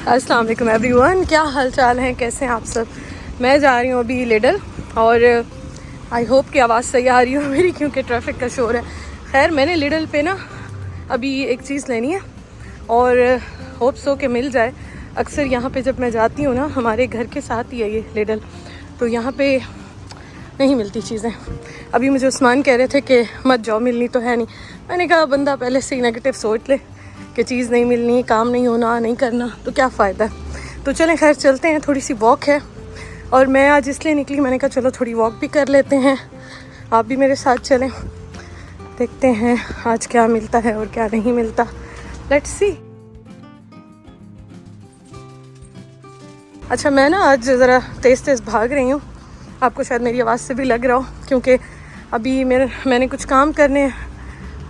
अस्सलाम वालेकुम एवरीवन, क्या हाल चाल हैं, कैसे हैं आप सब। मैं जा रही हूँ अभी लिडल और आई होप कि आवाज़ सही आ रही हो मेरी, क्योंकि ट्रैफिक का शोर है। खैर मैंने लिडल पे ना अभी एक चीज़ लेनी है और होप सो के मिल जाए। अक्सर यहाँ पे जब मैं जाती हूँ ना, हमारे घर के साथ ही है ये लिडल, तो यहाँ पे नहीं मिलती चीज़ें। अभी मुझे उस्मान कह रहे थे कि मत जाओ, मिलनी तो है नहीं। मैंने कहा बंदा पहले से ही नेगेटिव सोच ले कि चीज़ नहीं मिलनी, काम नहीं होना, नहीं करना, तो क्या फ़ायदा। तो चलें खैर चलते हैं, थोड़ी सी वॉक है और मैं आज इसलिए निकली, मैंने कहा चलो थोड़ी वॉक भी कर लेते हैं, आप भी मेरे साथ चलें, देखते हैं आज क्या मिलता है और क्या नहीं मिलता। Let's see. अच्छा मैं ना आज ज़रा तेज़ तेज़ भाग रही हूँ, आपको शायद मेरी आवाज़ से भी लग रहा हो, क्योंकि अभी मैंने कुछ काम करने हैं,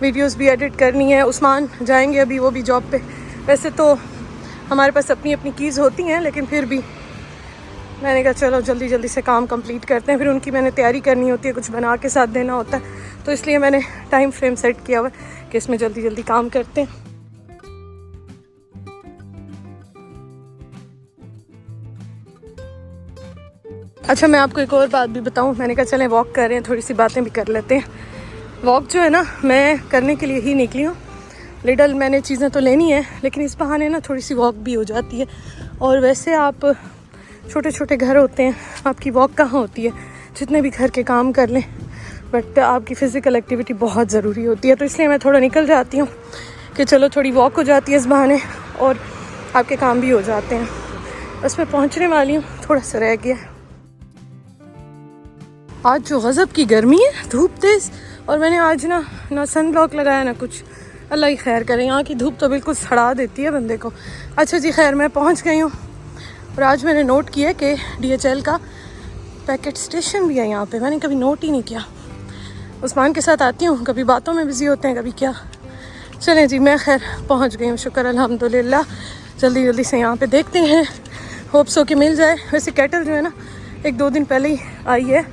वीडियोस भी एडिट करनी है। उस्मान जाएंगे अभी, वो भी जॉब पे। वैसे तो हमारे पास अपनी अपनी कीज़ होती हैं, लेकिन फिर भी मैंने कहा चलो जल्दी जल्दी से काम कंप्लीट करते हैं। फिर उनकी मैंने तैयारी करनी होती है, कुछ बना के साथ देना होता है, तो इसलिए मैंने टाइम फ्रेम सेट किया हुआ है कि इसमें जल्दी जल्दी काम करते हैं। अच्छा मैं आपको एक और बात भी बताऊं, मैंने कहा चलें वॉक कर रहे हैं, थोड़ी सी बातें भी कर लेते हैं। वॉक जो है ना, मैं करने के लिए ही निकली हूँ लिडल। मैंने चीज़ें तो लेनी है, लेकिन इस बहाने ना थोड़ी सी वॉक भी हो जाती है। और वैसे आप छोटे छोटे घर होते हैं, आपकी वॉक कहाँ होती है, जितने भी घर के काम कर लें, बट आपकी फ़िज़िकल एक्टिविटी बहुत ज़रूरी होती है। तो इसलिए मैं थोड़ा निकल जाती हूँ कि चलो थोड़ी वॉक हो जाती है इस बहाने और आपके काम भी हो जाते हैं। बस मैं पहुँचने वाली हूँ, थोड़ा सा रह गया। आज जो गज़ब की गर्मी है, धूप तेज़, और मैंने आज ना सन ब्लॉक लगाया ना कुछ। अल्लाह ही खैर करे, यहाँ की धूप तो बिल्कुल सड़ा देती है बंदे को। अच्छा जी खैर मैं पहुँच गई हूँ और आज मैंने नोट किया कि DHL का पैकेट स्टेशन भी है यहाँ पे, मैंने कभी नोट ही नहीं किया। उस्मान के साथ आती हूँ, कभी बातों में बिज़ी होते हैं, कभी क्या। चलें जी, मैं खैर पहुँच गई हूँ, शुक्र अल्हम्दुलिल्लाह। जल्दी जल्दी से यहाँ पर देखते हैं, होप सो कि मिल जाए। वैसे कैटल जो है ना, 1-2 दिन पहले ही आई है,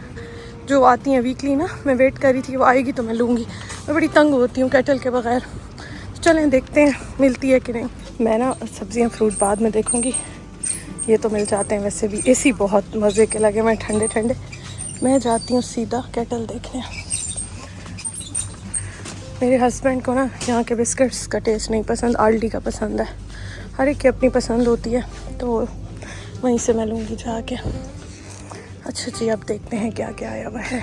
जो आती हैं वीकली ना, मैं वेट कर रही थी वो आएगी तो मैं लूँगी। मैं बड़ी तंग होती हूँ कैटल के बगैर। चलें देखते हैं मिलती है कि नहीं। मैं ना सब्जियाँ फ्रूट बाद में देखूँगी, ये तो मिल जाते हैं। वैसे भी AC बहुत मज़े के लगे मैं, ठंडे ठंडे। मैं जाती हूँ सीधा कैटल देखने। मेरे हस्बैंड को ना यहाँ के बिस्किट्स का टेस्ट नहीं पसंद, आल्डी का पसंद है। हर एक की अपनी पसंद होती है, तो वहीं से मैं लूँगी जाके। अच्छा जी, अब देखते हैं क्या क्या आया हुआ है।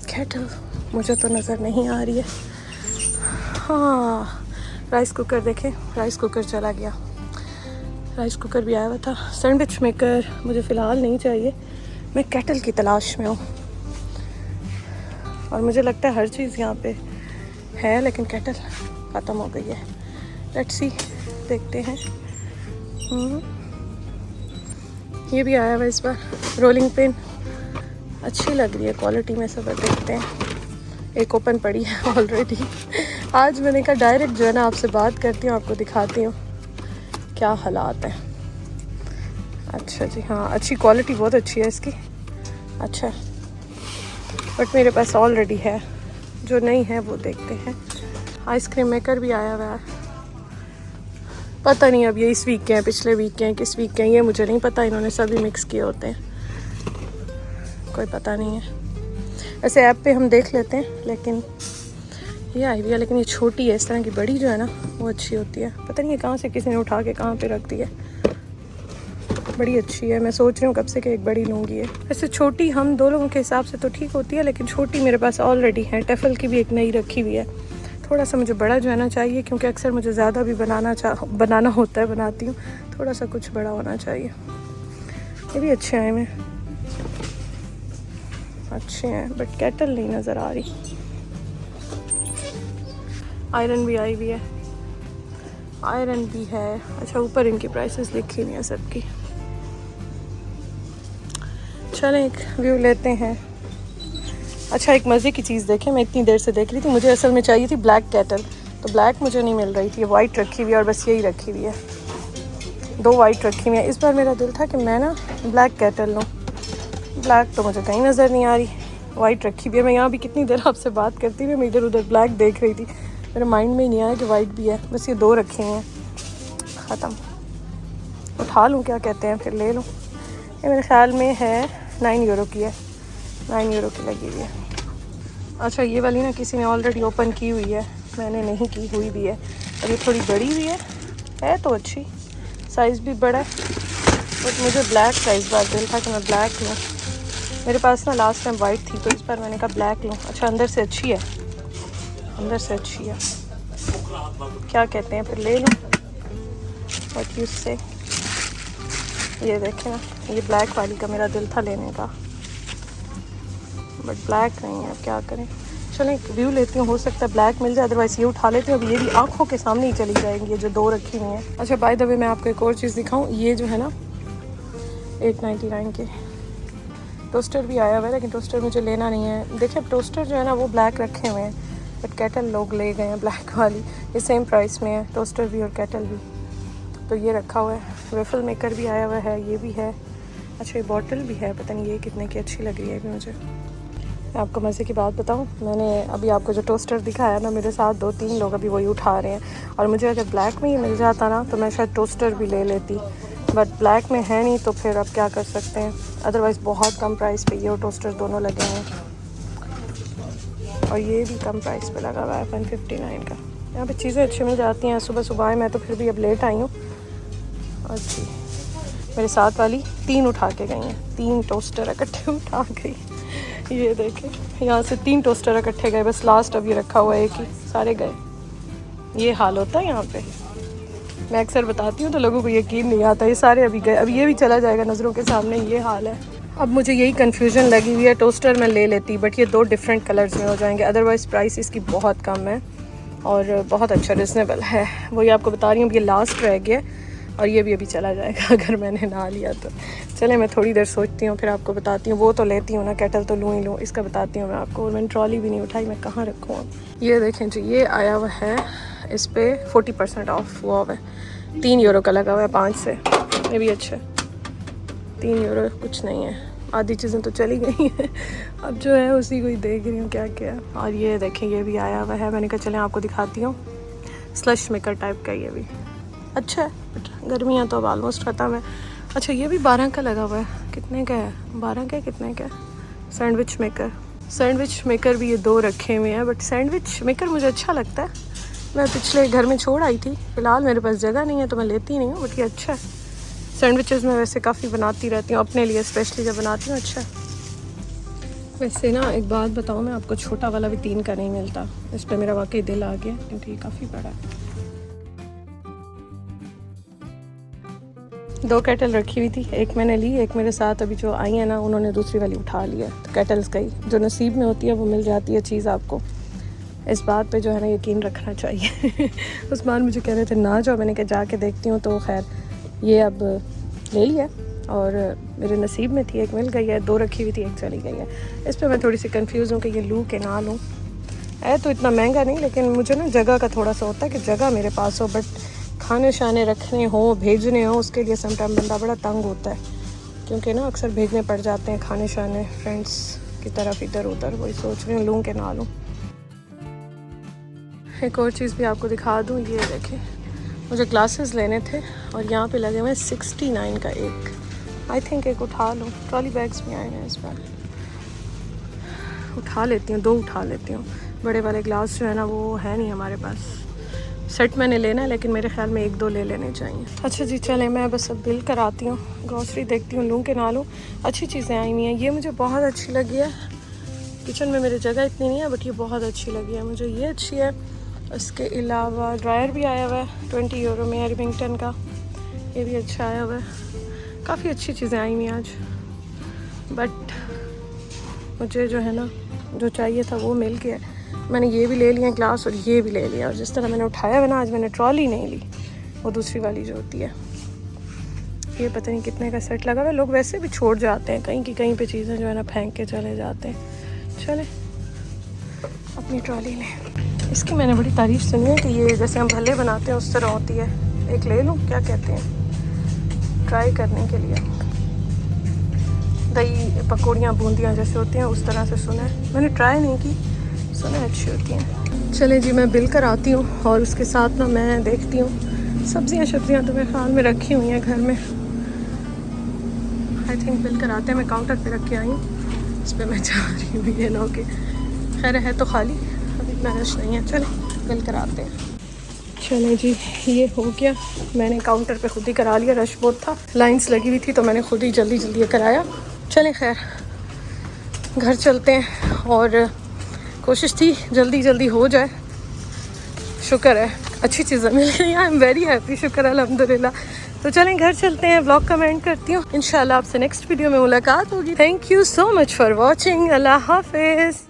कैटल मुझे तो नज़र नहीं आ रही है। हाँ राइस कुकर देखें, राइस कुकर चला गया। राइस कुकर भी आया हुआ था। सैंडविच मेकर मुझे फ़िलहाल नहीं चाहिए, मैं कैटल की तलाश में हूँ। और मुझे लगता है हर चीज़ यहाँ पे है, लेकिन कैटल ख़त्म हो गई है। लेट्स सी, देखते हैं। ये भी आया हुआ इस बार, रोलिंग पिन अच्छी लग रही है क्वालिटी में, सब देखते हैं। एक ओपन पड़ी है ऑलरेडी। आज मैंने कहा डायरेक्ट जो है ना आपसे बात करती हूँ, आपको दिखाती हूँ क्या हालात है। अच्छा जी, हाँ अच्छी क्वालिटी, बहुत अच्छी है इसकी। अच्छा बट मेरे पास ऑलरेडी है, जो नहीं है वो देखते हैं। आइसक्रीम मेकर भी आया हुआ है, पता नहीं अब ये इस वीक के हैं, पिछले वीक के हैं, किस वीक के हैं ये मुझे नहीं पता। इन्होंने सभी मिक्स किए होते हैं, कोई पता नहीं है। ऐसे ऐप पे हम देख लेते हैं, लेकिन ये आई हुई है, लेकिन ये छोटी है। इस तरह की बड़ी जो है ना वो अच्छी होती है। पता नहीं है कहाँ से किसी ने उठा के कहाँ पे रख दी है, बड़ी अच्छी है। मैं सोच रही हूँ कब से कि एक बड़ी लूँगी है। ऐसे छोटी हम 2 लोगों के हिसाब से तो ठीक होती है, लेकिन छोटी मेरे पास ऑलरेडी है। टेफल की भी एक नई रखी हुई है। थोड़ा सा मुझे बड़ा जो है ना चाहिए, क्योंकि अक्सर मुझे ज़्यादा भी बनाना होता है, बनाती हूँ। थोड़ा सा कुछ बड़ा होना चाहिए। ये भी अच्छे हैं, में अच्छे हैं, बट कैटल नहीं नज़र आ रही। आयरन भी आई हुई है, आयरन भी है। अच्छा ऊपर इनकी प्राइसेस लिखी नहीं है सबकी। चलें एक व्यू लेते हैं। अच्छा एक मज़े की चीज़ देखें, मैं इतनी देर से देख रही थी, मुझे असल में चाहिए थी ब्लैक कैटल, तो ब्लैक मुझे नहीं मिल रही थी। वाइट रखी हुई है और बस यही रखी हुई है, 2 वाइट रखी हुई है। इस बार मेरा दिल था कि मैं ना ब्लैक कैटल लूँ, ब्लैक तो मुझे कहीं नज़र नहीं आ रही, वाइट रखी हुई है। मैं यहाँ भी कितनी देर आपसे बात करती हुई मैं इधर उधर ब्लैक देख रही थी, मेरे माइंड में ही नहीं आया कि वाइट भी है। बस ये 2 रखी हुई हैं, ख़त्म। उठा लूँ, क्या कहते हैं, फिर ले लूँ। ये मेरे ख़्याल में है 9 यूरो की है, 9 यूरो की लगी हुई है। अच्छा, ये वाली ना किसी ने ऑलरेडी ओपन की हुई है, मैंने नहीं की हुई भी है। और ये थोड़ी बड़ी हुई है तो अच्छी, साइज़ भी बड़ा है। बट मुझे ब्लैक का इस बार दिल था कि मैं ब्लैक लूँ। मेरे पास ना लास्ट टाइम वाइट थी, तो इस बार मैंने कहा ब्लैक लूँ। अच्छा, अंदर से अच्छी है, अंदर से अच्छी है, क्या कहते हैं, फिर ले लूँ। व्हाट यू से। ये देखें ना, ये ब्लैक वाली का मेरा दिल था लेने का, बट ब्लैक नहीं है, अब क्या करें। चलें एक व्यू लेती हूँ, हो सकता है ब्लैक मिल जाए, अदरवाइज़ ये उठा लेती हूँ। अब ये भी आँखों के सामने ही चली जाएंगी, ये जो 2 रखी हुई हैं। अच्छा, बाय द वे मैं आपको एक और चीज़ दिखाऊँ, ये जो है ना 899 के टोस्टर भी आया हुआ है, लेकिन टोस्टर मुझे लेना नहीं है। देखिए, अब टोस्टर जो है ना वो ब्लैक रखे हुए हैं, बट केटल लोग ले गए हैं ब्लैक वाली। ये सेम प्राइस में है, टोस्टर भी और केटल भी, तो ये रखा हुआ है। वेफल मेकर भी आया हुआ है, ये भी है। अच्छा, ये बॉटल भी है, पता नहीं ये कितने की अच्छी लग रही है अभी मुझे। मैं आपको मज़े की बात बताऊं, मैंने अभी आपको जो टोस्टर दिखाया ना, मेरे साथ 2-3 लोग अभी वही उठा रहे हैं। और मुझे अगर ब्लैक में ही मिल जाता ना तो मैं शायद टोस्टर भी ले लेती, बट ब्लैक में है नहीं, तो फिर अब क्या कर सकते हैं। अदरवाइज़ बहुत कम प्राइस पे ये और टोस्टर दोनों लगे हैं, और ये भी कम प्राइस पे लगा हुआ है 159 का। यहाँ पे चीज़ें अच्छी मिल जाती हैं। सुबह सुबह आए, मैं तो फिर भी अब लेट आई हूँ। और जी, मेरे साथ वाली 3 उठा के गई हैं, 3 टोस्टर इकट्ठे उठा गई। ये देखें, यहाँ से 3 टोस्टर इकट्ठे गए, बस लास्ट अभी रखा हुआ है एक ही, सारे गए। ये हाल होता है यहाँ पे, मैं अक्सर बताती हूँ तो लोगों को यकीन नहीं आता। ये सारे अभी गए, अभी ये भी चला जाएगा नज़रों के सामने, ये हाल है। अब मुझे यही कन्फ्यूज़न लगी हुई है, टोस्टर मैं ले लेती, बट ये 2 डिफरेंट कलर्स में हो जाएंगे। अदरवाइज़ प्राइस इसकी बहुत कम है और बहुत अच्छा रिजनेबल है। वही आपको बता रही हूँ, ये लास्ट रह गया और ये भी अभी चला जाएगा अगर मैंने ना लिया तो। चले, मैं थोड़ी देर सोचती हूँ, फिर आपको बताती हूँ। वो तो लेती हूँ ना, केटल तो लूँ ही लूँ, इसका बताती हूँ मैं आपको। और मैंने ट्रॉली भी नहीं उठाई, मैं कहाँ रखूँ अब। ये देखें जी, ये आया हुआ है, इस पर 40% ऑफ हुआ हुआ है। 3 यूरो का लगा हुआ है 5 से, ये भी अच्छा है। 3 यूरो कुछ नहीं है, आधी चीज़ें तो चली गई हैं। अब जो है उसी को ही देख रही हूँ क्या क्या। और ये देखें, ये भी आया हुआ है, मैंने कहा चलें आपको दिखाती हूँ। स्लश मेकर टाइप का ये भी अच्छा है, बट गर्मियाँ तो अब ऑलमोस्ट ख़त्म है। अच्छा, ये भी 12 का लगा हुआ है, कितने का है, 12 का कितने का है। सैंडविच मेकर भी ये 2 रखे हुए हैं, बट सैंडविच मेकर मुझे अच्छा लगता है। मैं पिछले घर में छोड़ आई थी, फ़िलहाल मेरे पास जगह नहीं है तो मैं लेती नहीं हूँ, बट ये अच्छा है। सैंडविचेस मैं वैसे काफ़ी बनाती रहती हूँ अपने लिए, स्पेशली जब बनाती हूँ। अच्छा, वैसे ना एक बात बताऊँ मैं आपको, छोटा वाला भी 3 का नहीं मिलता। इस पर मेरा वाकई दिल आ गया, क्योंकि ये काफ़ी बड़ा है। 2 केटल रखी हुई थी, एक मैंने ली, एक मेरे साथ अभी जो आई है ना उन्होंने दूसरी वाली उठा लिया। तो केटल्स का ही जो नसीब में होती है वो मिल जाती है चीज़ आपको। इस बात पे जो है ना यकीन रखना चाहिए। उस्मान मुझे कह रहे थे ना जाओ, मैंने कहा जाके देखती हूँ। तो खैर ये अब ले लिया और मेरे नसीब में थी, एक मिल गई है। 2 रखी हुई थी, एक चली गई है। इस पर मैं थोड़ी सी कंफ्यूज हूँ कि ये लूँ कि ना लूँ। है तो इतना महंगा नहीं, लेकिन मुझे ना जगह का थोड़ा सा होता है कि जगह मेरे पास हो, बट खाने शाने रखने हो, भेजने हो, उसके लिए समटाइम बंदा बड़ा तंग होता है, क्योंकि ना अक्सर भेजने पड़ जाते हैं खाने शाने फ्रेंड्स की तरफ इधर उधर। वही सोच रही हूँ लूँ कि ना लूँ। एक और चीज़ भी आपको दिखा दूँ, ये देखें, मुझे ग्लासेस लेने थे और यहाँ पे लगे हुए 69 का एक। आई थिंक एक उठा लूँ, ट्रॉली बैग्स भी आए हैं इस बार, उठा लेती हूँ, 2 उठा लेती हूँ। बड़े वाले ग्लास जो है ना वो है नहीं हमारे पास। सेट मैंने लेना है, लेकिन मेरे ख्याल में 1-2 ले लेने चाहिए। अच्छा जी, चलें मैं बस अब बिल कराती हूँ, ग्रॉसरी देखती हूँ लूँ कि ना लूँ। अच्छी चीज़ें आई हुई हैं, ये मुझे बहुत अच्छी लगी है। किचन में मेरी जगह इतनी नहीं है, बट ये बहुत अच्छी लगी है मुझे, ये अच्छी है। इसके अलावा ड्रायर भी आया हुआ है 20 यूरो में, रिमिंगटन का, ये भी अच्छा आया हुआ है। काफ़ी अच्छी चीज़ें आई हुई आज, बट मुझे जो है ना जो चाहिए था वो मिल गया। मैंने ये भी ले लिया ग्लास और ये भी ले लिया, और जिस तरह मैंने उठाया हुआ ना आज, मैंने ट्रॉली नहीं ली, वो दूसरी वाली जो होती है। ये पता नहीं कितने का सेट लगा हुआ है। लोग वैसे भी छोड़ जाते हैं कहीं की कहीं पे चीज़ें जो है ना फेंक के चले जाते हैं। चले अपनी ट्रॉली लें। इसकी मैंने बड़ी तारीफ़ सुनी है कि ये जैसे हम भल्ले बनाते हैं उस तरह होती है। एक ले लूँ, क्या कहते हैं, ट्राई करने के लिए। दही पकौड़ियाँ बूंदियाँ जैसे होती हैं उस तरह से सुना है, मैंने ट्राई नहीं की, सुना अच्छी होती हैं। चले जी, मैं बिल कराती हूँ और उसके साथ ना मैं देखती हूँ सब्जियां शब्जियां तो मेरे ख्याल में रखी हुई हैं घर में। आई थिंक बिल कराते हैं, मैं काउंटर पे रख के आई हूँ, इस पर मैं जा रही हूँ ये नो के। खैर है तो खाली, अभी इतना रश नहीं है। चलें बिल कराते हैं। चलें जी, ये हो गया, मैंने काउंटर पे खुद ही करा लिया, रश बहुत था, लाइंस लगी हुई थी तो मैंने खुद ही जल्दी जल्दी कराया। चलें खैर घर चलते हैं, और कोशिश थी जल्दी जल्दी हो जाए, शुक्र है अच्छी चीज़ें मिल गई। आई एम वेरी हैप्पी, शुक्र अल्हम्दुलिल्लाह। तो चलें घर चलते हैं, व्लॉग का एंड करती हूँ। इंशाल्लाह आपसे नेक्स्ट वीडियो में मुलाकात होगी। Thank you so much for watching. अल्लाह हाफिज़।